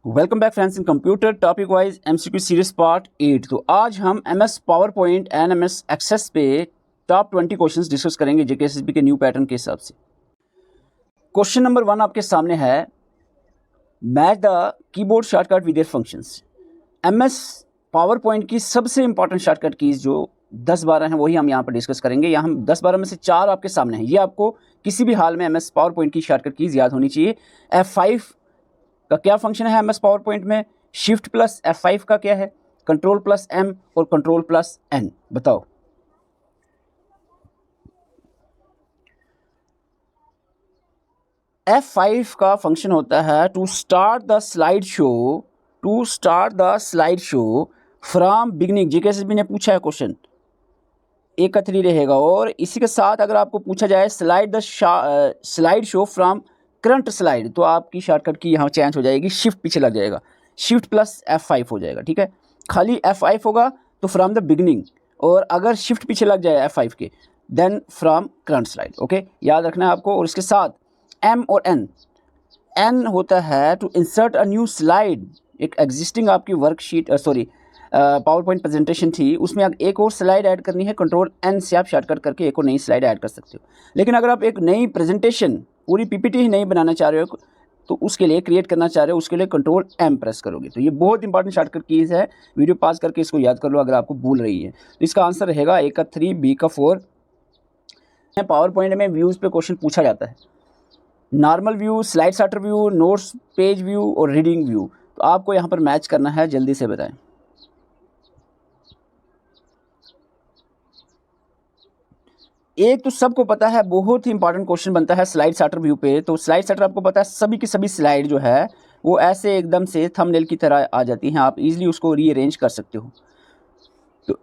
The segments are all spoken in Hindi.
Welcome back friends in computer topic wise MCQ series part 8। तो आज हम MS PowerPoint and MS Access पे टॉप 20 क्वेश्चंस डिस्कस करेंगे जेकेएसएसबी के न्यू पैटर्न के हिसाब से। क्वेश्चन नंबर 1 आपके सामने है, match the keyboard shortcut with their functions. MS PowerPoint की सबसे इंपॉर्टेंट शॉर्टकट कीज जो 10-12 हैं वही हम यहाँ पर डिस्कस करेंगे। यहाँ हम 10-12 में से 4 आपके सामने हैं। ये आपको किसी भी हाल में एमएस पावर पॉइंट की शॉर्टकट कीज याद होनी चाहिए। F5 का क्या फंक्शन है एमएस पावर पॉइंट में, शिफ्ट प्लस F5 का क्या है, कंट्रोल प्लस M और कंट्रोल प्लस N। बताओ। F5 का फंक्शन होता है to start the slide show from beginning. JKSSB ने पूछा है क्वेश्चन, 1 का 3 रहेगा। और इसी के साथ अगर आपको पूछा जाए slide show from current slide, तो आपकी शॉर्टकट की यहाँ चेंज हो जाएगी, शिफ्ट पीछे लग जाएगा, शिफ्ट प्लस F5 हो जाएगा। ठीक है, खाली F5 होगा तो फ्रॉम द बिगनिंग, और अगर शिफ्ट पीछे लग जाए F5 के then from current slide. Okay, याद रखना है आपको। और इसके साथ M और N होता है to insert a new slide. एक एग्जिस्टिंग आपकी वर्कशीट पावर पॉइंट प्रेजेंटेशन थी, उसमें आप एक और स्लाइड ऐड करनी है, कंट्रोल N से आप शॉर्टकट करके एक और नई स्लाइड ऐड कर सकते हो। लेकिन अगर आप एक नई प्रेजेंटेशन, पूरी पीपीटी ही नहीं बनाना चाह रहे हो, तो उसके लिए क्रिएट करना चाह रहे हो, उसके लिए कंट्रोल M प्रेस करोगे। तो ये बहुत इंपॉर्टेंट शॉर्टकट कीज है, वीडियो पास करके इसको याद कर लो अगर आपको भूल रही है। तो इसका आंसर रहेगा A का 3, B का 4। पावर पॉइंट में व्यूज़ पे क्वेश्चन पूछा जाता है, normal view, slide sorter view, notes page view और रीडिंग व्यू। तो आपको यहाँ पर मैच करना है, जल्दी से बताएं। एक तो सबको पता है, बहुत ही इंपॉर्टेंट क्वेश्चन बनता है स्लाइड सॉर्टर व्यू पे। तो स्लाइड सॉर्टर आपको पता है, सभी की सभी स्लाइड जो है वो ऐसे एकदम से थंबनेल की तरह आ जाती हैं, आप इजीली उसको रीअरेंज कर सकते हो। तो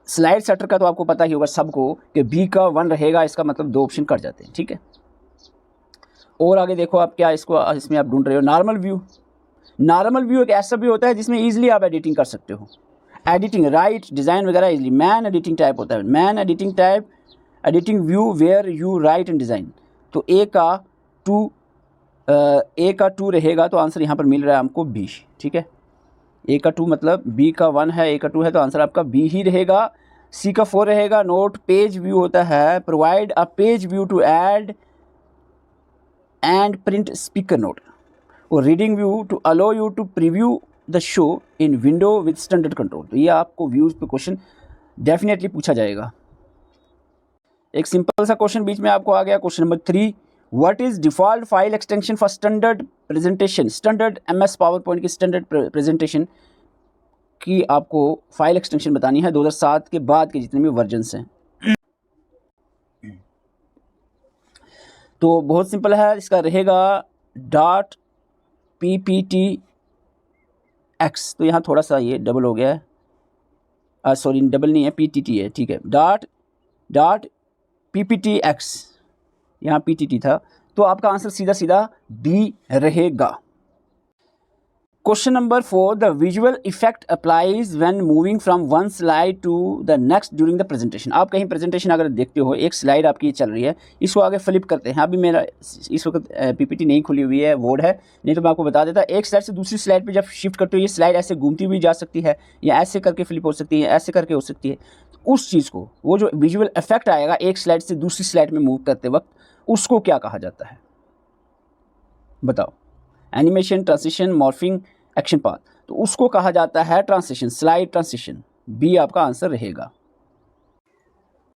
स्लाइड सॉर्टर का तो आपको पता ही होगा सबको कि B का 1 रहेगा, इसका मतलब 2 ऑप्शन कट जाते हैं। ठीक है, और आगे देखो आप क्या इसमें आप ढूंढ रहे हो, नॉर्मल व्यू एक ऐसा भी होता है जिसमें ईजिली आप एडिटिंग कर सकते हो, एडिटिंग, राइट, डिज़ाइन वगैरह इजीली। मैन एडिटिंग टाइप होता है, main editing type, editing view where you write and design. तो A का 2 रहेगा, तो आंसर यहाँ पर मिल रहा है हमको B। ठीक है, A का 2 मतलब B का 1 है, A का 2 है, तो आंसर आपका B ही रहेगा। C का 4 रहेगा, नोट पेज व्यू होता है, provide a page view to add and print speaker note, और reading view to allow you to preview the show in window with standard control. तो ये आपको व्यूज़ पे क्वेश्चन डेफिनेटली पूछा जाएगा। एक सिंपल सा क्वेश्चन बीच में आपको आ गया, question number 3, what is default file extension for standard presentation. Standard MS PowerPoint की स्टैंडर्ड प्रेजेंटेशन की आपको फाइल एक्सटेंशन बतानी है 2007 के बाद के जितने भी वर्जन्स हैं। तो बहुत सिंपल है, इसका रहेगा .pptx। तो यहाँ थोड़ा सा ये डबल हो गया है, सॉरी डबल नहीं है, PTT है। ठीक है, .pptx, यहाँ PTT था, तो आपका आंसर सीधा सीधा B रहेगा। Question number 4, the visual effect applies when moving from one slide to the next during the presentation. आप कहीं प्रेजेंटेशन अगर देखते हो, एक स्लाइड आपकी चल रही है, इसको आगे फ्लिप करते हैं। अभी मेरा इस वक्त PPT नहीं खुली हुई है, वर्ड है, नहीं तो मैं आपको बता देता। एक स्लाइड से दूसरी स्लाइड पे जब शिफ्ट करते हो, ये स्लाइड ऐसे घूमती हुई जा सकती है, या ऐसे करके फ्लिप हो सकती है, ऐसे करके हो सकती है। उस चीज़ को, वो जो विजुअल इफेक्ट आएगा एक स्लाइड से दूसरी स्लाइड में मूव करते वक्त, उसको क्या कहा जाता है बताओ। Animation, transition, morphing, action path. तो उसको कहा जाता है ट्रांसिशन, स्लाइड ट्रांसिशन। B आपका आंसर रहेगा।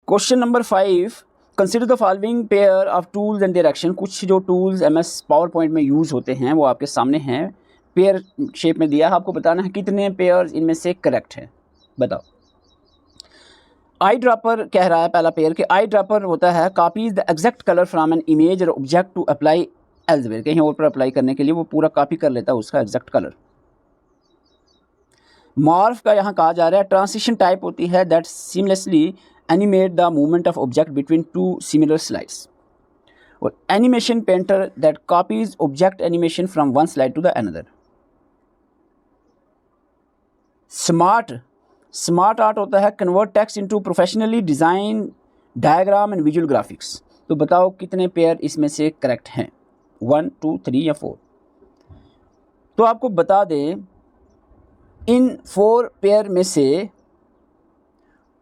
Question number 5, consider the following pair of tools and their action. कुछ जो टूल्स एमएस पावर पॉइंट में यूज़ होते हैं वो आपके सामने हैं, पेयर शेप में दिया है, आपको बताना है कितने पेयर इनमें से करेक्ट हैं। बताओ। आई ड्रॉपर कह रहा है पहला पेयर कि आई ड्रॉपर होता है copies the exact colour from an image और ऑब्जेक्ट टू अप्लाई एल्सवेयर। कहीं और पर अप्लाई करने के लिए वो पूरा कॉपी कर लेता है उसका एग्जैक्ट कलर। मॉर्फ का यहाँ कहा जा रहा है ट्रांसिशन टाइप होती है that seamlessly animate the movement of object between 2 similar slides. और animation painter that copies object animation from one slide to the another. Smart art होता है convert text into professionally design diagram and visual graphics. तो बताओ कितने पेयर इसमें से करेक्ट हैं, 1, 2, 3 या 4। तो आपको बता दें इन 4 पेयर में से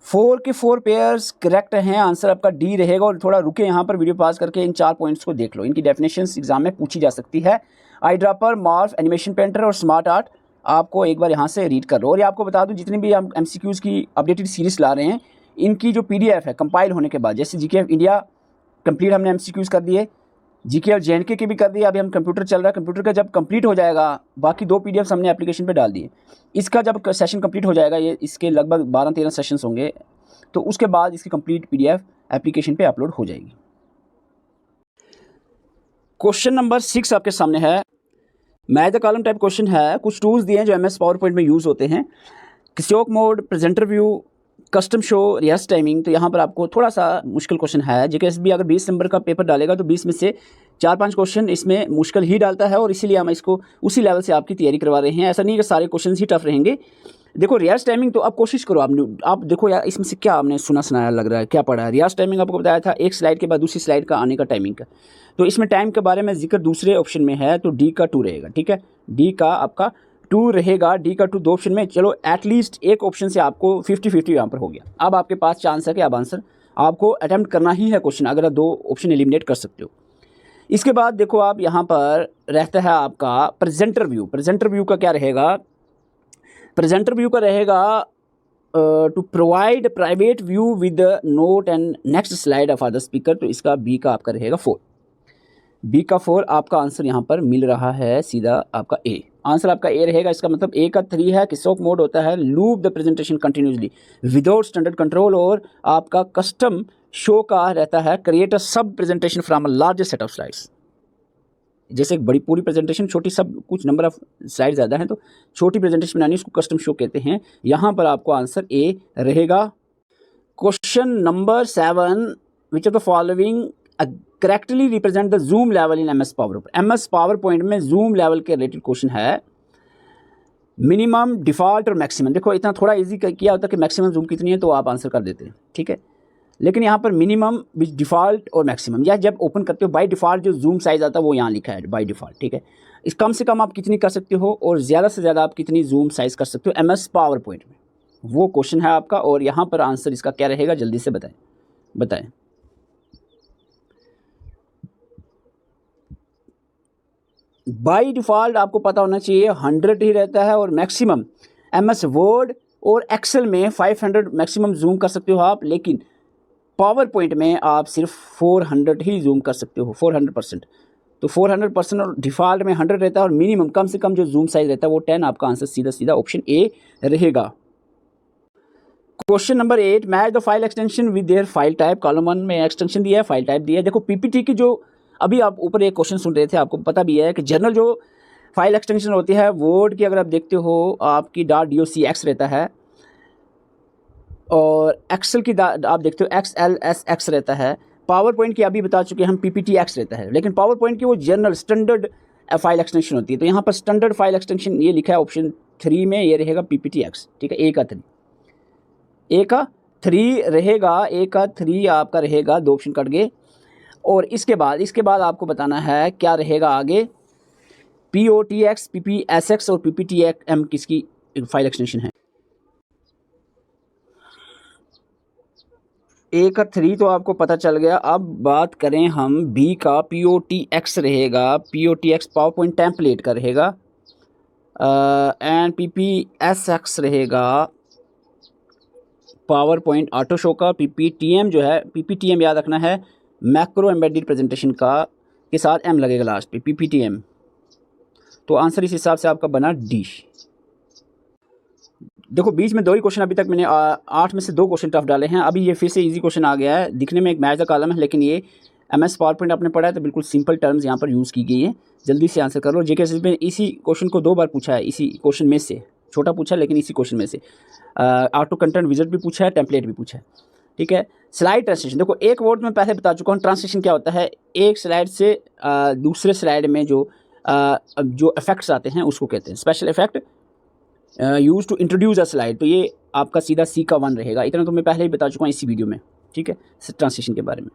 4 के 4 पेयर्स करेक्ट हैं। आंसर आपका डी रहेगा। और थोड़ा रुके यहाँ पर वीडियो पास करके इन 4 पॉइंट्स को देख लो। इनकी डेफिनेशंस एग्जाम में पूछी जा सकती है। Eye dropper, morph, animation painter और स्मार्ट आर्ट आपको एक बार यहाँ से रीड कर लो। और ये आपको बता दूँ जितनी भी हम MCQs की अपडेटेड सीरीज ला रहे हैं, इनकी जो PDF है कंपाइल होने के बाद, जैसे GKF इंडिया कंप्लीट हमने MCQs कर दिए, GKF JNK के भी कर दिए, अभी हम कंप्यूटर चल रहा है। कंप्यूटर का जब कंप्लीट हो जाएगा, बाकी 2 PDFs हमने एप्लीकेशन पे डाल दिए। इसका जब सेशन कंप्लीट हो जाएगा, ये इसके लगभग 12-13 सेशंस होंगे, तो उसके बाद इसकी कंप्लीट PDF एप्लीकेशन पे अपलोड हो जाएगी। क्वेश्चन नंबर 6 आपके सामने है। Match the column type question है। कुछ टूल्स दिए हैं जो MS पावर पॉइंट में यूज़ होते हैं। Kiosk mode, presenter view, custom show, rehearse timing. तो यहाँ पर आपको थोड़ा सा मुश्किल क्वेश्चन है। JKSB अगर 20 नंबर का पेपर डालेगा तो 20 में से 4-5 क्वेश्चन इसमें मुश्किल ही डालता है, और इसीलिए हम इसको उसी लेवल से आपकी तैयारी करवा रहे हैं। ऐसा नहीं कि सारे क्वेश्चन ही टफ रहेंगे। देखो रिहर्स टाइमिंग तो आप कोशिश करो, आप देखो यार इसमें से क्या आपने सुनाया लग रहा है, क्या पढ़ा है। रिहर्स टाइमिंग आपको बताया था, एक स्लाइड के बाद दूसरी स्लाइड का आने का टाइमिंग का। तो इसमें टाइम के बारे में जिक्र दूसरे ऑप्शन में है, तो डी का 2 रहेगा। ठीक है, डी का आपका 2 रहेगा। डी का 2 2 ऑप्शन में, चलो एटलीस्ट एक ऑप्शन से आपको 50-50 यहाँ पर हो गया। अब आपके पास चांस है कि अब आंसर आपको अटैम्प्ट करना ही है क्वेश्चन, अगर आप 2 ऑप्शन एलिमिनेट कर सकते हो। इसके बाद देखो आप यहाँ पर रहता है आपका प्रेजेंटर व्यू। प्रेजेंटर व्यू का क्या रहेगा? प्रेजेंटर व्यू का रहेगा to provide private view with note and next slide of other speaker. तो इसका बी का आपका रहेगा 4। बी का 4 आपका आंसर यहाँ पर मिल रहा है, सीधा आपका ए। आंसर आपका ए रहेगा। इसका मतलब ए का 3 है। किस्योक मोड होता है loop the presentation continuously without standard control. और आपका कस्टम शो का रहता है क्रिएट अ सब presentation from a larger set of slides. जैसे एक बड़ी पूरी प्रेजेंटेशन, छोटी सब कुछ नंबर ऑफ स्लाइड ज़्यादा हैं तो छोटी प्रेजेंटेशन बनानी, उसको कस्टम शो कहते हैं। यहाँ पर आपको आंसर ए रहेगा। Question number 7, which of the following correctly represent the zoom level in MS power point. MS PowerPoint में जूम लेवल के रिलेटेड क्वेश्चन है। मिनिमम, डिफ़ॉल्ट और मैक्सिमम। देखो इतना थोड़ा इजी किया होता कि मैक्सिमम जूम कितनी है तो आप आंसर कर देते हैं, ठीक है। लेकिन यहाँ पर मिनिमम, डिफ़ॉल्ट और मैक्सिमम, या जब ओपन करते हो बाय डिफ़ॉल्ट जो जूम साइज़ आता है वो यहाँ लिखा है बाय डिफ़ॉल्ट, ठीक है। इस कम से कम आप कितनी कर सकते हो और ज़्यादा से ज़्यादा आप कितनी जूम साइज़ कर सकते हो MS पावर पॉइंट में, वो क्वेश्चन है आपका। और यहाँ पर आंसर इसका क्या रहेगा, जल्दी से बताएं। बाय डिफ़ॉल्ट आपको पता होना चाहिए 100 ही रहता है, और मैक्सिमम MS वर्ड और एक्सेल में 500 मैक्सिमम जूम कर सकते हो आप, लेकिन पावर पॉइंट में आप सिर्फ 400 ही जूम कर सकते हो, 400%। तो 400% और डिफ़ॉल्ट में 100 रहता है, और मिनिमम कम से कम जो जूम साइज़ रहता है वो 10। आपका आंसर सीधा ऑप्शन ए रहेगा। Question number 8, match the file extension with their file type. Column 1 में एक्सटेंशन दिया है, फाइल टाइप दिया है। देखो PPT की जो अभी आप ऊपर एक क्वेश्चन सुन रहे थे, आपको पता भी है कि जनरल जो फाइल एक्सटेंशन होती है वर्ड की, अगर आप देखते हो आपकी .docx रहता है, और एक्सेल की आप देखते हो XLSX रहता है। पावर पॉइंट की अभी बता चुके हम PPTX रहता है, लेकिन पावर पॉइंट की वो जनरल स्टैंडर्ड फाइल एक्सटेंशन होती है। तो यहाँ पर स्टैंडर्ड फाइल एक्सटेंशन ये लिखा है ऑप्शन 3 में, ये रहेगा PPTX, ठीक है। ए का 3 रहेगा, ए का 3 आपका रहेगा, 2 ऑप्शन कट गए। और इसके बाद आपको बताना है क्या रहेगा आगे। POTX, PPSX और PPTM किसकी फाइल एक्सटेंशन है। ए का 3 तो आपको पता चल गया। अब बात करें हम बी का, POTX रहेगा। POTX पावर पॉइंट टेम्पलेट का रहेगा, एंड PPSX रहेगा पावर पॉइंट ऑटो शो का। PPTM जो है, PPTM याद रखना है मैक्रो एम्बेडेड प्रेजेंटेशन का, के साथ M लगेगा लास्ट पे, PPTM। तो आंसर इस हिसाब से आपका बना डी। देखो बीच में 2 ही क्वेश्चन अभी तक मैंने 8 में से 2 क्वेश्चन टफ डाले हैं। अभी ये फिर से इजी क्वेश्चन आ गया है। दिखने में एक मैच द कॉलम है, लेकिन ये MS पावर पॉइंट आपने पढ़ा है तो बिल्कुल सिंपल टर्म्स यहाँ पर यूज़ की गई है। जल्दी से आंसर कर लो। JKSB में इसी क्वेश्चन को 2 बार पूछा है, इसी क्वेश्चन में से, छोटा पूछा लेकिन इसी क्वेश्चन में से। ऑटो कंटेंट विजिट भी पूछा है, टेम्पलेट भी पूछा है, ठीक है। स्लाइड ट्रांसलेशन, देखो एक वर्ड में पहले बता चुका हूँ ट्रांसलेशन क्या होता है। एक स्लाइड से दूसरे स्लाइड में जो इफेक्ट्स आते हैं उसको कहते हैं special effect use to introduce a slide. तो ये आपका सीधा C का 1 रहेगा। इतना तो मैं पहले ही बता चुका हूँ इसी वीडियो में, ठीक है, ट्रांसलेशन के बारे में।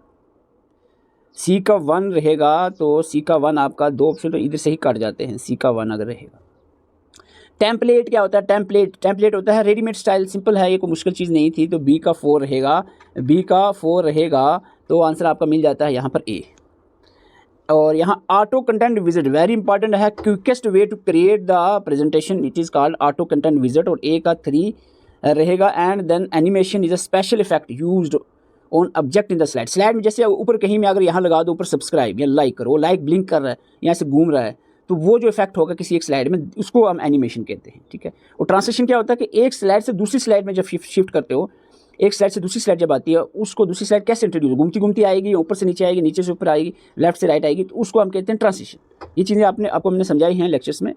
C का 1 रहेगा, तो C का 1 आपका 2 ऑप्शन तो इधर से ही कट जाते हैं। C का 1 अगर रहेगा टेम्पलेट क्या होता है? टेम्पलेट होता है रेडीमेड स्टाइल, सिंपल है, ये कोई मुश्किल चीज़ नहीं थी। तो बी का 4 रहेगा, तो आंसर आपका मिल जाता है यहाँ पर ए। और यहाँ auto content visit very important है, quickest way to create the presentation it is called auto content visit, और ए का 3 रहेगा। And then animation is a special effect used on object in the slide में जैसे ऊपर कहीं में अगर यहाँ लगा दो ऊपर सब्सक्राइब या लाइक करो, लाइक ब्लिंक कर रहा है, यहाँ से घूम रहा है, तो वो जो इफेक्ट होगा किसी एक स्लाइड में उसको हम एनिमेशन कहते हैं, ठीक है। और ट्रांसलेशन क्या होता है कि एक स्लाइड से दूसरी स्लाइड में जब शिफ्ट करते हो, एक स्लाइड से दूसरी स्लाइड जब आती है, उसको दूसरी स्लाइड कैसे इंट्रोड्यूस, घूमती घूमती आएगी, ऊपर से नीचे आएगी, नीचे से ऊपर आएगी, लेफ्ट से राइट आएगी, तो उसको हम कहते हैं ट्रांसलेशन। ये चीज़ें आपको मैंने समझाई हैं लेक्चर्स में।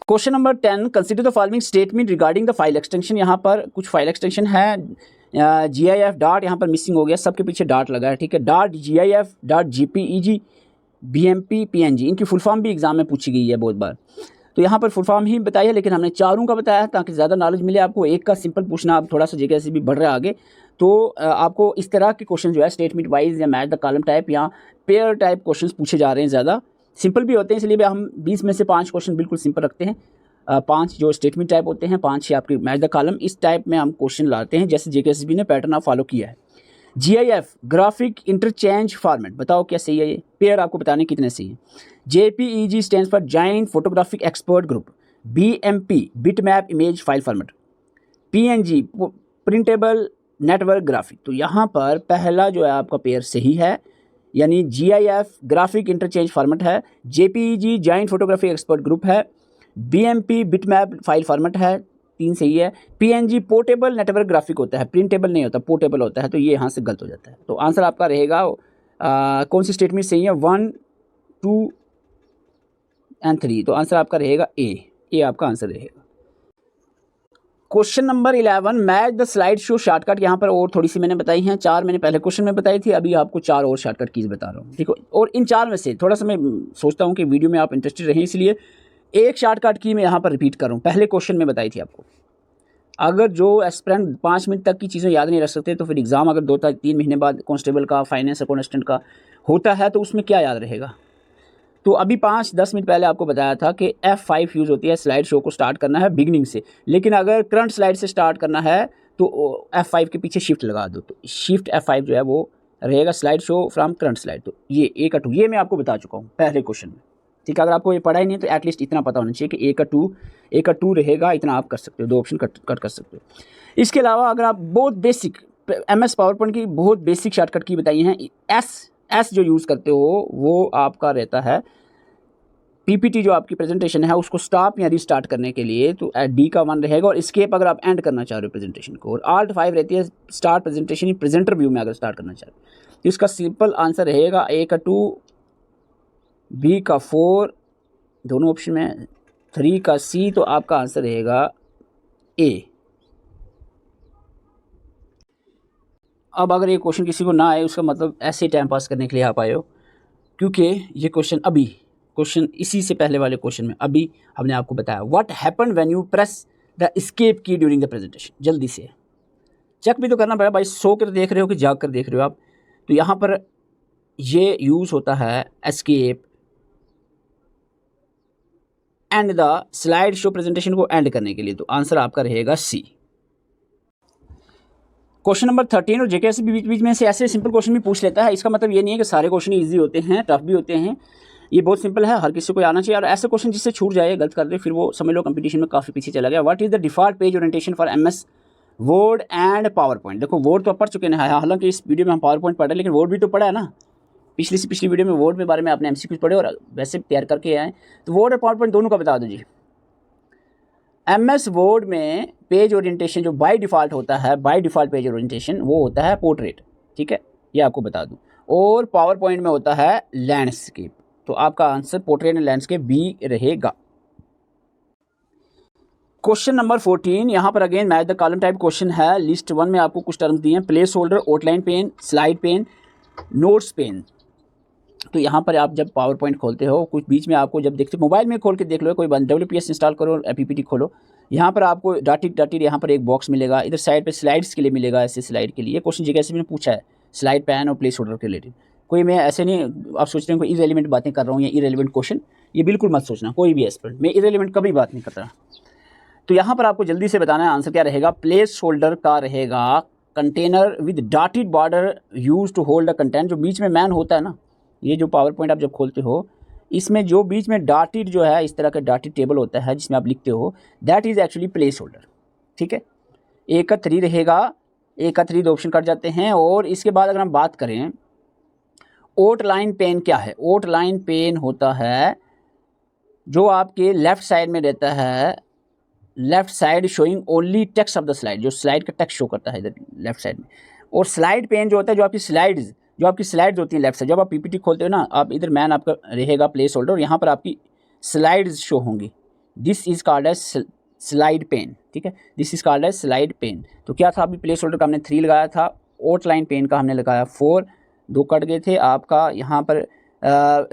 Question number 10, consider the following statement regarding the file extension. यहाँ पर कुछ फाइल एक्सटेंशन है, GIF डॉट यहाँ पर मिसिंग हो गया, सबके पीछे डॉट लगा है, ठीक है। .gif, .jpeg, BMP, PNG, इनकी फुल फॉर्म भी एग्जाम में पूछी गई है बहुत बार, तो यहाँ पर फुल फॉर्म ही बताई है, लेकिन हमने चारों का बताया है ताकि ज़्यादा नॉलेज मिले आपको। एक का सिंपल पूछना, आप थोड़ा सा जगह से भी बढ़ रहा है आगे, तो आपको इस तरह के क्वेश्चन जो है स्टेटमेंट वाइज या मैच द कॉलम टाइप या पेयर टाइप क्वेश्चन पूछे जा रहे हैं, ज़्यादा सिंपल भी होते हैं, इसलिए हम 20 में से 5 क्वेश्चन बिल्कुल सिंपल रखते हैं। 5 जो स्टेटमेंट टाइप होते हैं, 5 ही आपके मैच द कॉलम, इस टाइप में हम क्वेश्चन लाते हैं जैसे JKSB ने पैटर्न आप फॉलो किया है। GIF ग्राफिक इंटरचेंज फॉर्मेट, बताओ क्या सही है ये, पेयर आपको बताने कितने सही है। JPEG stands for joint photographic expert group. BMP bitmap image file format. PNG printable network graphic. तो यहाँ पर पहला जो है आपका पेयर सही है, यानी GIF ग्राफिक इंटरचेंज फॉर्मेट है, JPEG joint photographic expert group है, BMP बिटमैप फाइल फॉर्मेट है, 3 सही है। PNG पोर्टेबल नेटवर्क ग्राफिक होता है, प्रिंटेबल नहीं होता, पोर्टेबल होता है, तो ये यहाँ से गलत हो जाता है। तो आंसर आपका रहेगा कौन सी स्टेटमेंट सही है, 1, 2 एंड 3, तो आंसर आपका रहेगा ए आपका आंसर रहेगा। Question number 11, match the slide show shortcut. यहाँ पर और थोड़ी सी मैंने बताई हैं, 4 मैंने पहले क्वेश्चन में बताई थी, अभी आपको 4 और शॉर्टकट कीज बता रहा हूँ, ठीक है। और इन 4 में से थोड़ा सा मैं सोचता हूँ कि वीडियो में आप इंटरेस्टेड रहें, इसलिए एक शॉर्टकट की मैं यहाँ पर रिपीट कर रहा हूँ, पहले क्वेश्चन में बताई थी आपको। अगर जो एस्पिरेंट 5 मिनट तक की चीज़ें याद नहीं रख सकते, तो फिर एग्ज़ाम अगर 2-3 महीने बाद कांस्टेबल का, फाइनेंस अकाउंटेंट का होता है, तो उसमें क्या याद रहेगा। तो अभी 5-10 मिनट पहले आपको बताया था कि F5 यूज़ होती है, स्लाइड शो को स्टार्ट करना है बिगनिंग से, लेकिन अगर करंट स्लाइड से स्टार्ट करना है तो F5 के पीछे शिफ्ट लगा दो, तो शिफ्ट F5 जो है वो रहेगा slide show from current slide. तो ये A का 2, ये मैं आपको बता चुका हूँ पहले क्वेश्चन में, ठीक है। अगर आपको ये पढ़ा ही नहीं तो एटलीस्ट इतना पता होना चाहिए कि A का 2 रहेगा, इतना आप कर सकते हो, 2 ऑप्शन कट कर सकते हो। इसके अलावा अगर आप बहुत बेसिक MS पावरपॉइंट की बहुत बेसिक शॉर्टकट की बताई हैं, एस जो यूज़ करते हो वो आपका रहता है PPT जो आपकी प्रेजेंटेशन है उसको स्टॉप या रिस्टार्ट करने के लिए, तो D का 1 रहेगा। और स्केप अगर आप एंड करना चाह रहे हो प्रेजेंटेशन को, और Alt 5 रहती है स्टार्ट प्रेजेंटेशन प्रेजेंटर व्यू में अगर स्टार्ट करना चाह रहे हो, तो इसका सिंपल आंसर रहेगा A का 2, B का 4, दोनों ऑप्शन में 3 का C, तो आपका आंसर रहेगा A। अब अगर ये क्वेश्चन किसी को ना आए, उसका मतलब ऐसे टाइम पास करने के लिए आप आए हो, क्योंकि ये क्वेश्चन इसी से पहले वाले क्वेश्चन में अभी हमने आपको बताया what happen when you press the escape की ड्यूरिंग द प्रेजेंटेशन। जल्दी से चेक भी तो करना पड़ेगा भाई, सो कर देख रहे हो कि जाग कर देख रहे हो आप। तो यहाँ पर ये यूज़ होता है escape and the slide show presentation को एंड करने के लिए, तो आंसर आपका रहेगा C। क्वेश्चन नंबर 13, और JKSB भी बीच बीच में से ऐसे सिंपल क्वेश्चन भी पूछ लेता है, इसका मतलब ये नहीं है कि सारे क्वेश्चन इजी होते हैं, टफ भी होते हैं, ये बहुत सिंपल है, हर किसी को आना चाहिए। और ऐसे क्वेश्चन जिससे छूट जाए, गलत कर दे, फिर वो समझ लो कंपटीशन में काफ़ी पीछे चला गया। What is the default page orientation for MS word and power point. देखो वर्ड तो पढ़ चुके हैं, हालांकि इस वीडियो में हम पावर पॉइंट पढ़ रहे हैं, लेकिन वर्ड भी तो पढ़ा है ना, पिछली से पिछली वीडियो में वर्ड के बारे में आपने MCQ पढ़े और वैसे तैयार करके आए। तो वर्ड और पावर पॉइंट दोनों का बता दो जी। MS वर्ड में पेज ओरिएंटेशन जो बाय डिफ़ॉल्ट होता है, बाय डिफ़ॉल्ट पेज ओरिएंटेशन वो होता है पोर्ट्रेट, ठीक है, ये आपको बता दूं। और पावर पॉइंट में होता है लैंडस्केप, तो आपका answer portrait and landscape B रहेगा। क्वेश्चन नंबर 14, यहाँ पर again match the column type question है। लिस्ट 1 में आपको कुछ टर्म्स दिए हैं, placeholder, outline pane, slide pane, notes pane. तो यहाँ पर आप जब पावर पॉइंट खोलते हो, कुछ बीच में आपको जब देखते हो, मोबाइल में खोल के देख लो, कोई WPS इंस्टॉल करो, PPT खोलो, यहाँ पर आपको डॉटेड यहाँ पर एक बॉक्स मिलेगा, इधर साइड पे स्लाइड्स के लिए मिलेगा, ऐसे स्लाइड के लिए क्वेश्चन JKSB ने पूछा है, स्लाइड पैन और प्लेस होल्डर के रिलेटेड। कोई मैं ऐसे नहीं आप सोच रहे हैं कोई इरेलीवेंट बातें कर रहा हूँ या इरेलीवेंट क्वेश्चन, ये बिल्कुल मत सोचना कोई भी एस्पिरेंट, मैं इरेलीवेंट कभी बात नहीं करता। तो यहाँ पर आपको जल्दी से बताना है आंसर क्या रहेगा। प्लेस होल्डर का रहेगा container with dotted border use to hold a content. जो बीच में मैन होता है ना, ये जो पावर पॉइंट आप जब खोलते हो इसमें जो बीच में डॉटेड जो है इस तरह का डॉटेड टेबल होता है जिसमें आप लिखते हो, that is actually place holder. ठीक है, ए का 3 रहेगा, ए का 3 ऑप्शन कट जाते हैं। और इसके बाद अगर हम बात करें आउटलाइन पेन क्या है, आउटलाइन पेन होता है जो आपके लेफ्ट साइड में रहता है, left side showing only text of the slide, जो स्लाइड का टेक्स्ट शो करता है इधर लेफ्ट साइड में। और स्लाइड पेन जो होता है जो आपकी स्लाइड्स होती हैं लेफ्ट साइड, जब आप पीपीटी खोलते हो ना आप इधर मैन आपका रहेगा प्लेस होल्डर और यहाँ पर आपकी स्लाइड्स शो होंगी, this is called as slide pane. ठीक है, this is called as slide pane. तो क्या था अभी प्लेस होल्डर का हमने 3 लगाया था, आउटलाइन पेन का हमने लगाया 4, 2 कट गए थे आपका। यहाँ पर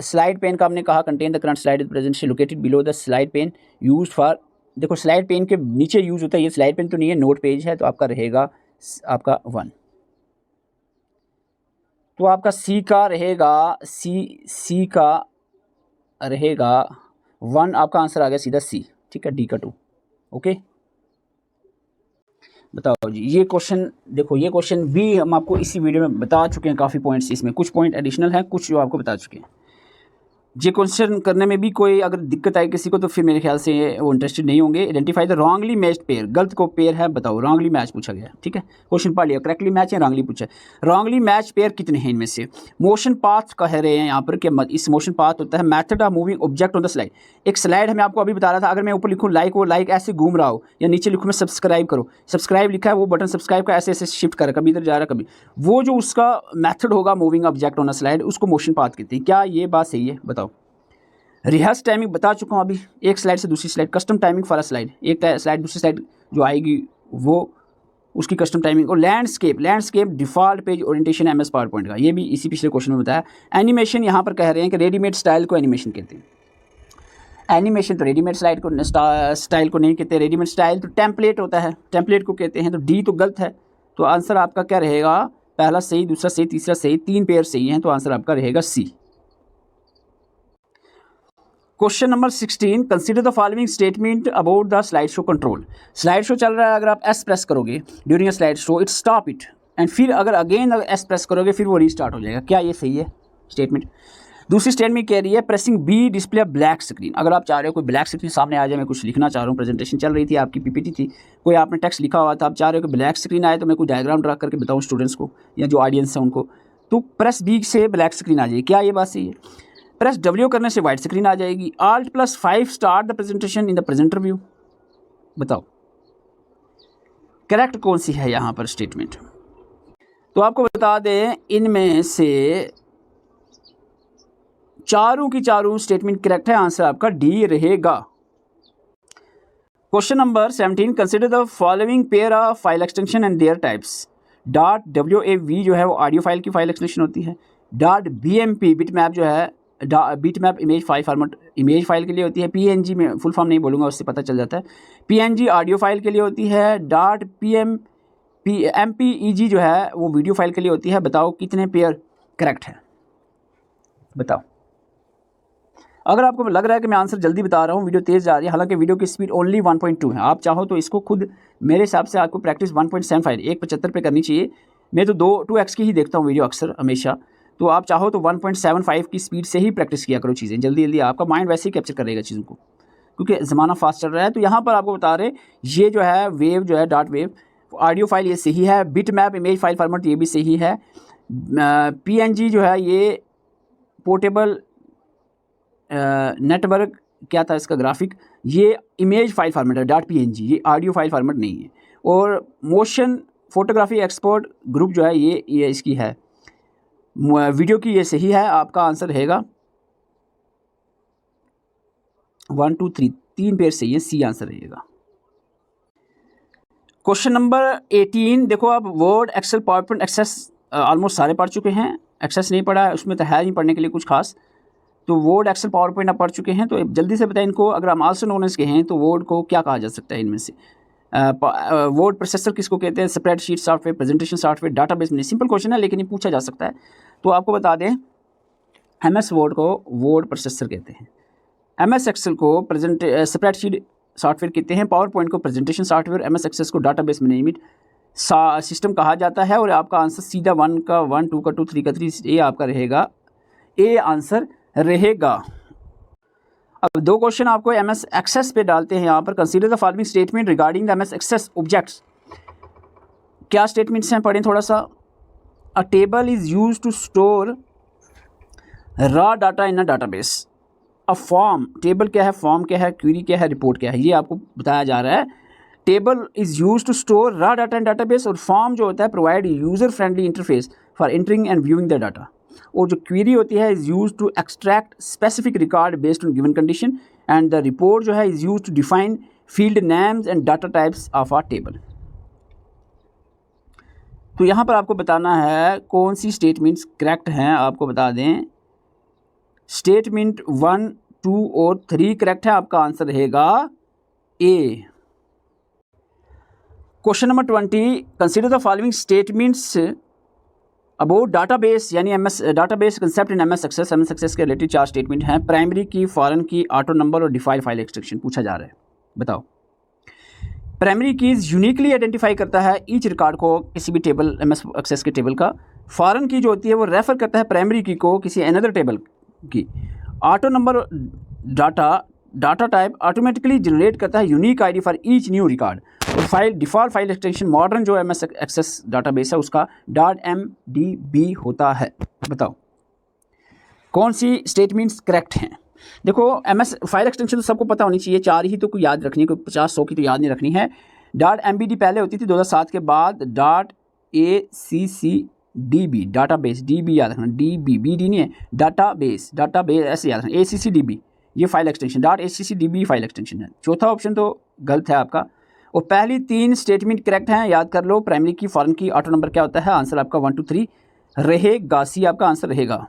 स्लाइड पेन का हमने कहा contain the current slide presently located below the slide pane used for, देखो स्लाइड पेन के नीचे यूज होता है, ये स्लाइड पेन तो नहीं है नोट पेज है, तो आपका रहेगा आपका 1। तो आपका सी का रहेगा सी का रहेगा 1, आपका आंसर आ गया सीधा सी। ठीक है, डी का 2। ओके, बताओ जी ये क्वेश्चन देखो, ये क्वेश्चन भी हम आपको इसी वीडियो में बता चुके हैं, काफ़ी पॉइंट्स इसमें, कुछ पॉइंट एडिशनल हैं, कुछ जो आपको बता चुके हैं। ये क्वेश्चन करने में भी कोई अगर दिक्कत आए किसी को तो फिर मेरे ख्याल से वो इंटरेस्टेड नहीं होंगे। Identify the wrongly matched pair, गलत को पेयर है बताओ, रॉन्गली मैच पूछा गया। ठीक है, क्वेश्चन पढ़ लिया, करेक्टली मैच या रॉन्गली पूछा। रॉन्गली मैच पेयर कितने हैं इनमें से। मोशन पाथ कह रहे हैं यहाँ पर कि इस मोशन पाथ होता है method of moving object on the slide. एक स्लाइड हमें आपको अभी बता रहा था, अगर मैं ऊपर लिखूँ लाइक, वो लाइक ऐसे घूम रहा हो, या नीचे लिखूँ मैं सब्सक्राइब करो, सब्सक्राइब लिखा है वो बटन सब्सक्राइब का ऐसे ऐसे शिफ्ट कर कभी इधर जा रहा है कभी, वो जो उसका मैथड होगा moving object on a slide उसको मोशन पाथ कहते हैं। क्या ये बात सही है बताओ। रिहर्स टाइमिंग बता चुका हूँ अभी, एक स्लाइड से दूसरी slide, custom timing for a slide, एक स्लाइड दूसरी स्लाइड जो आएगी वो उसकी कस्टम टाइमिंग। और landscape default page orientation MS power point का, ये भी इसी पिछले क्वेश्चन में बताया। एनिमेशन यहाँ पर कह रहे हैं कि रेडीमेड स्टाइल को एनिमेशन कहते हैं। एनिमेशन तो रेडीमेड स्लाइड को स्टाइल को नहीं कहते, रेडीमेड स्टाइल तो टेम्पलेट होता है, टेम्पलेट को कहते हैं। तो डी तो गलत है, तो आंसर आपका क्या रहेगा, पहला सही, दूसरा सही, तीसरा सही, 3 पेयर सही हैं, तो आंसर आपका रहेगा C. Question number 16, consider the following statement about the slide show control. Slide show चल रहा है, अगर आप एस प्रेस करोगे during a slide show it stop it, and फिर अगर अगेन एस प्रेस करोगे फिर वो रीस्टार्ट हो जाएगा। क्या ये सही है स्टेटमेंट। दूसरी स्टेटमेंट कह रही है pressing B display black screen. अगर आप चाह रहे हो कोई ब्लैक स्क्रीन सामने आ जाए, मैं कुछ लिखना चाह रहा हूँ, प्रेजेंटेशन चल रही थी आपकी पीपीटी थी, कोई आपने टेक्स्ट लिखा हुआ था, आप चाह रहे हो कि ब्लैक स्क्रीन आए तो मैं कोई डायग्राम ड्रा करके बताऊँ स्टूडेंट्स को या जो ऑडियंस है उनको, तो प्रेस बी से ब्लैक स्क्रीन आ जाएगी। क्या ये बात सही है। प्रेस डब्ल्यू करने से वाइट स्क्रीन आ जाएगी। Alt+5 start the presentation in the presenter view. बताओ करेक्ट कौन सी है यहाँ पर स्टेटमेंट। तो आपको बता दें इनमें से चारों की चारों स्टेटमेंट करेक्ट है, आंसर आपका डी रहेगा। Question number 17, consider the following pair of file extension and there types. .wav जो है वो ऑडियो फाइल की फाइल एक्सटेंशन होती है। .bmp बिटमैप जो है bitmap image file format image file के लिए होती है। PNG में फुल फॉर्म नहीं बोलूँगा उससे पता चल जाता है। PNG ऑडियो फाइल के लिए होती है। .mpeg जो है वो वीडियो फाइल के लिए होती है। बताओ कितने पेयर करेक्ट है बताओ। अगर आपको लग रहा है कि मैं आंसर जल्दी बता रहा हूँ, वीडियो तेज़ जा रही है, हालांकि वीडियो की स्पीड ओनली 1.2 है, आप चाहो तो इसको खुद मेरे हिसाब से आपको प्रैक्टिस 1.75 1.75 पे करनी चाहिए। मैं तो 2x की ही देखता हूँ वीडियो अक्सर हमेशा, तो आप चाहो तो 1.75 की स्पीड से ही प्रैक्टिस किया करो चीज़ें, जल्दी जल्दी आपका माइंड वैसे ही कैप्चर करेगा चीज़ों को, क्योंकि ज़माना फास्ट चल रहा है। तो यहाँ पर आपको बता रहे ये जो है वेव जो है डॉट वेव ऑडियो फाइल ये सही है। Bit map image file format ये भी सही है। PNG जो है ये पोर्टेबल नेटवर्क क्या था इसका ग्राफिक, ये इमेज फाइल फॉर्मेट है .png, ये ऑडियो फाइल फॉर्मेट नहीं है। और मोशन फोटोग्राफी एक्सपोर्ट ग्रुप जो है ये इसकी है वीडियो की, ये सही है। आपका आंसर रहेगा 1 2 3 3 पेयर सही है, सी आंसर रहेगा। क्वेश्चन नंबर 18 देखो, आप Word Excel PowerPoint Access almost सारे पढ़ चुके हैं, एक्सेस नहीं पढ़ा है उसमें तो है नहीं पढ़ने के लिए कुछ खास। तो वर्ड एक्सेल पावर पॉइंट आप पढ़ चुके हैं, तो जल्दी से बताएं इनको, अगर हम आल्सो नोनेस के हैं तो वर्ड को क्या कहा जा सकता है इनमें से। वर्ड प्रोसेसर किसको कहते हैं, spreadsheet software, presentation software, database में। सिंपल क्वेश्चन है लेकिन ये पूछा जा सकता है। तो आपको बता दें MS वर्ड को वर्ड प्रोसेसर कहते हैं, MS एक्सेल को स्प्रेडशीट सॉफ्टवेयर कहते हैं, पावर पॉइंट को प्रेजेंटेशन सॉफ्टवेयर, MS एक्सेस को डाटाबेस मैनेजमेंट सिस्टम कहा जाता है। और आपका आंसर सीधा 1 का 1, 2 का 2, 3 का 3, ये आपका रहेगा, ए आंसर रहेगा। अब 2 क्वेश्चन आपको MS एक्सेस पे डालते हैं यहाँ पर। Consider the following statement regarding the MS Access objects. क्या स्टेटमेंट्स हैं, पढ़ें थोड़ा सा। A table is use to store raw data in a database. A form, table क्या है, फॉर्म क्या है, क्वेरी क्या है, रिपोर्ट क्या है, ये आपको बताया जा रहा है। Table is use to store raw data in database, और फॉर्म जो होता है provide user friendly interface for entering and viewing the data. और जो क्वेरी होती है is use to extract specific record based on given condition, and the report जो है is use to define field names and data types of a table. तो यहाँ पर आपको बताना है कौन सी स्टेटमेंट्स करेक्ट हैं। आपको बता दें स्टेटमेंट 1, 2 और 3 करेक्ट है, आपका आंसर रहेगा A. Question number 20, consider the following statements about database, यानी MS database concept in MS access के रिलेटेड 4 स्टेटमेंट हैं। Primary key, foreign key, auto number और डिफाइन फाइल एक्सटेंशन पूछा जा रहा है। बताओ। प्राइमरी कीज़ यूनिकली आइडेंटिफाई करता है ईच रिकॉर्ड को किसी भी टेबल, MS एक्सेस के टेबल का। फॉरेन की जो होती है वो रेफर करता है प्राइमरी की को किसी अनदर टेबल की। Auto number data type automatically generate करता है unique ID for each new record. और file default file extension modern जो MS एक्सेस डाटाबेस है उसका .mdb होता है। बताओ कौन सी स्टेटमेंट्स करेक्ट हैं। देखो MS फाइल एक्सटेंशन तो सबको पता होनी चाहिए, 4 ही तो कोई याद रखनी है, कोई 50-100 की तो याद नहीं रखनी है। .mbd पहले होती थी 2007 के बाद .accdb डाटाबेस, DB याद रखना, DB BD नहीं है, डाटाबेस ऐसे याद रखना, ACCDB ये file extension, .accdb file extension है। चौथा ऑप्शन तो गलत है आपका। और पहली 3 स्टेटमेंट करेक्ट हैं, याद कर लो। Primary key, foreign key, auto number क्या होता है, आंसर आपका 1, 2, 3 रहेगा, सी आपका आंसर रहेगा।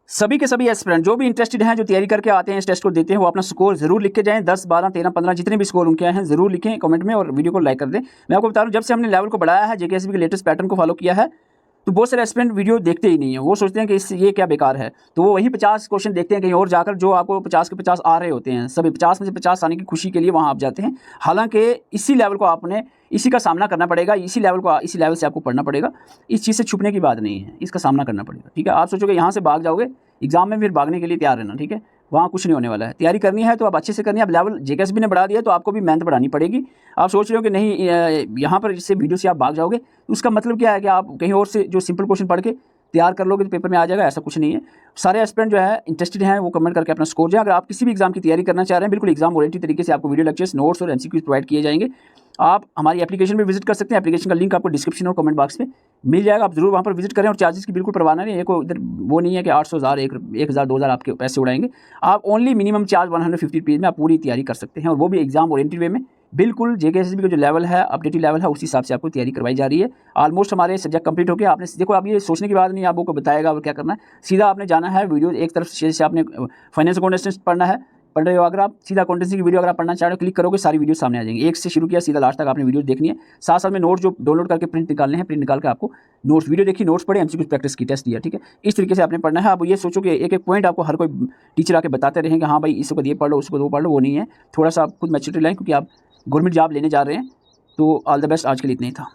सभी के सभी एस्पिरेंट जो भी इंटरेस्टेड हैं, जो तैयारी करके आते हैं, इस टेस्ट को देते हैं, वो अपना स्कोर जरूर लिख के जाएं। 10, 12, 13, 15 जितने भी स्कोर उनके हैं जरूर लिखें कमेंट में, और वीडियो को लाइक कर दें। मैं आपको बता रहा हूँ जब से हमने लेवल को बढ़ाया है, JKSB के लेटेस्ट पैटर्न को फॉलो किया है, तो बहुत सारे एस्पिरेंट वीडियो देखते ही नहीं है। वो सोचते हैं कि इससे ये क्या बेकार है, तो वो वही 50 क्वेश्चन देखते हैं कहीं और जाकर, जो आपको 50 के 50 आ रहे होते हैं। सभी 50 में से 50 आने की खुशी के लिए वहाँ आप जाते हैं। हालांकि इसी लेवल को आपने इसी का सामना करना पड़ेगा, इसी लेवल से आपको पढ़ना पड़ेगा। इस चीज़ से छुपने की बात नहीं है, इसका सामना करना पड़ेगा। ठीक है, आप सोचोगे यहाँ से भाग जाओगे, एग्जाम में फिर भागने के लिए तैयार रहना। ठीक है, वहाँ कुछ नहीं होने वाला है। तैयारी करनी है तो आप अच्छे से करनी है। अब लेवल JKSB ने बढ़ा दिया तो आपको भी मेहनत बढ़ानी पड़ेगी। आप सोच रहे हो कि नहीं यहाँ पर इससे वीडियो से आप भाग जाओगे, उसका मतलब क्या है कि आप कहीं और से जो सिंपल क्वेश्चन पढ़ के तैयार कर लोगे तो पेपर में आ जाएगा, ऐसा कुछ नहीं है। सारे एस्पिरेंट जो है इंटरेस्टेड हैं वो कमेंट करके अपना स्कोर जाए। अगर आप किसी भी एग्जाम की तैयारी करना चाह रहे हैं, बिल्कुल एग्जाम ओरिएंटेड तरीके से आपको वीडियो लेक्चर्स, नोट्स और MCQs प्रोवाइड किए जाएंगे। आप हमारी एप्लीकेशन पे विजिट कर सकते हैं। एप्लीकेशन का लिंक आपको डिस्क्रिप्शन और कमेंट बॉक्स में मिल जाएगा, आप जरूर वहाँ पर विजिट करें। और चार्जेस की बिल्कुल परवाह नहीं है, कोई इधर वो नहीं है कि 800, 1000, 1000, 2000 आपके पैसे उड़ाएंगे। आप ओनली मिनिमम चार्ज 150 रुपीज़ में आप पूरी तैयारी कर सकते हैं, और वो भी एग्जाम ओरिएंटेड वे में। बिल्कुल JKSB का जो लेवल है, अपडेटेड लेवल है, उसी हिसाब से आपको तैयारी करवाई जा रही है। ऑलमोस्ट हमारे सब्जेक्ट कंप्लीट हो गया। आपने देखो, आप ये सोचने की बात नहीं, आपको बताएगा और क्या करना है। सीधा आपने जाना है वीडियो एक तरफ से, जैसे आपने फाइनेंस अकाउंटेंसी पढ़ना है, पढ़ रहे हो, अगर आप सीधा अकाउंटेंसी की वीडियो अगर आप पढ़ना चाह रहे हो, क्लिक करोगे सारी वीडियो सामने आ जाएंगी। एक से शुरू किया सीधा लास्ट तक आपने वीडियो देखनी है। साथ साथ में नोट्स जो डाउनलोड करके प्रिंट निकालने हैं, प्रिंट निकाल के आपको नोट्स, वीडियो देखी, नोट्स पढ़े, MCQ प्रैक्टिस की, टेस्ट दिया। ठीक है, इस तरीके से आपने पढ़ना है। आप ये सोचो कि एक एक पॉइंट आपको हर कोई टीचर आके बताते रहेंगे, हाँ भाई इसको ये पढ़ लो, उसको वो पढ़ लो, वो नहीं है। थोड़ा सा आप खुद मैच्योरिटी लाएं, क्योंकि आप गवर्नमेंट जॉब लेने जा रहे हैं। तो ऑल द बेस्ट, आज के लिए इतना ही था।